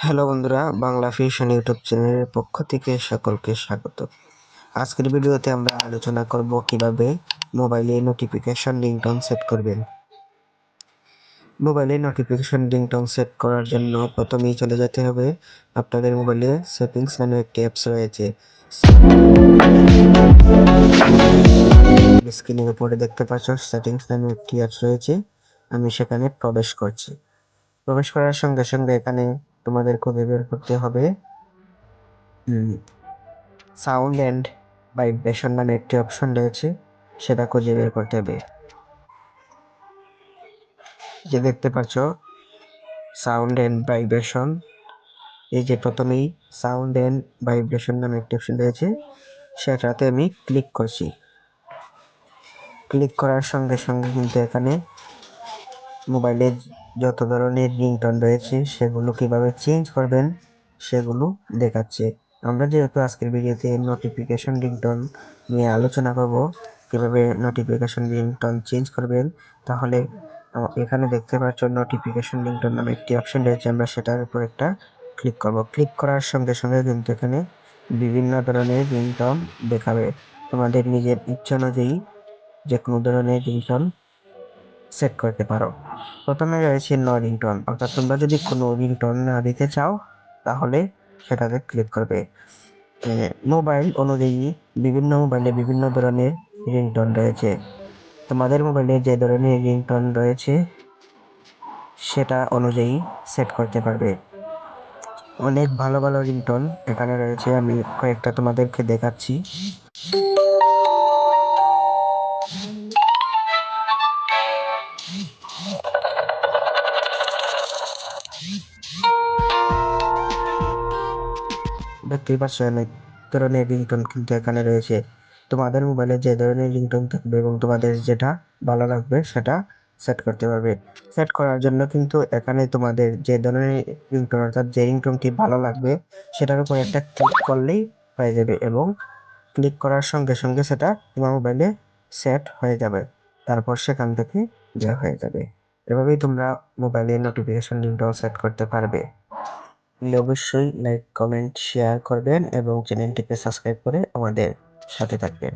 Hello বন্ধুরা, Bangla fusion YouTube চ্যানেলের পক্ষ থেকে সকলকে স্বাগত। আজকের ভিডিওতে আমরা আলোচনা করব কিভাবে মোবাইলে নোটিফিকেশন রিংটোন সেট করবেন। মোবাইলে নোটিফিকেশন রিংটোন সেট করার জন্য প্রথমেই চলে যেতে হবে আপনাদের মোবাইলে সেটিংস নামে একটি অ্যাপস রয়েছে। স্ক্রিনের উপরে দেখতে পাচ্ছ সেটিংস নামে একটি অ্যাপস রয়েছে। আমি সেখানে প্রবেশ করছি। প্রবেশ করার সঙ্গে সঙ্গে এখানে তোমাদের খুঁজে বের করতে হবে সাউন্ড অ্যান্ড ভাইব্রেশন নামে একটি অপশন রয়েছে, সেটা খুঁজে বের করতে হবে। যে দেখতে পাচ্ছ সাউন্ড অ্যান্ড ভাইব্রেশন, এই যে প্রথমেই সাউন্ড অ্যান্ড ভাইব্রেশন নামে একটি অপশন রয়েছে, সেটাতে আমি ক্লিক করছি। ক্লিক করার সঙ্গে সঙ্গে কিন্তু এখানে মোবাইলে যত ধরনের রিংটোন রয়েছে সেগুলো কিভাবে চেঞ্জ করবেন সেগুলো দেখাচ্ছে। আমরা যেহেতু আজকের ভিডিওতে নোটিফিকেশন রিংটোন নিয়ে আলোচনা করব, কিভাবে নোটিফিকেশন রিংটোন চেঞ্জ করবেন, তাহলে এখানে দেখতে পাচ্ছ নোটিফিকেশন রিংটোন নামে একটি অপশন রয়েছে, আমরা সেটার উপর একটা ক্লিক করব। ক্লিক করার সঙ্গে সঙ্গে কিন্তু এখানে বিভিন্ন ধরনের রিংটোন দেখাবে। তোমাদের নিজের ইচ্ছা অনুযায়ী যে কোনো ধরনের রিংটোন সেট করতে পারো। প্রথমে রয়েছে নো রিংটোন, অর্থাৎ তোমরা যদি কোনো রিংটোন না দিতে চাও তাহলে সেটাতে ক্লিক করবে। মোবাইল অনুযায়ী বিভিন্ন মোবাইলে বিভিন্ন ধরনের রিংটোন রয়েছে। তোমাদের মোবাইলে যে ধরনের রিংটোন রয়েছে সেটা অনুযায়ী সেট করতে পারবে। অনেক ভালো ভালো রিংটোন এখানে রয়েছে, আমি কয়েকটা তোমাদেরকে দেখাচ্ছি। দেখতেই পাচ্ছ অনেক ধরনের রিংটোন কিন্তু এখানে রয়েছে। তোমাদের মোবাইলে যে ধরনের রিংটোন থাকবে এবং তোমাদের যেটা ভালো লাগবে সেটা সেট করতে পারবে। সেট করার জন্য কিন্তু এখানে তোমাদের যে ধরনের রিংটোন, অর্থাৎ যে রিংটোনটি ভালো লাগবে সেটার উপর একটা ক্লিক করলেই হয়ে যাবে, এবং ক্লিক করার সঙ্গে সঙ্গে সেটা তোমার মোবাইলে সেট হয়ে যাবে। তারপর সেখান থেকে বের হয়ে যাবে। এভাবেই তোমরা মোবাইলে নোটিফিকেশন রিংটোন সেট করতে পারবে। অবশ্যই লাইক, কমেন্ট, শেয়ার করবেন এবং চ্যানেলটিকে সাবস্ক্রাইব করে আমাদের সাথে থাকবেন।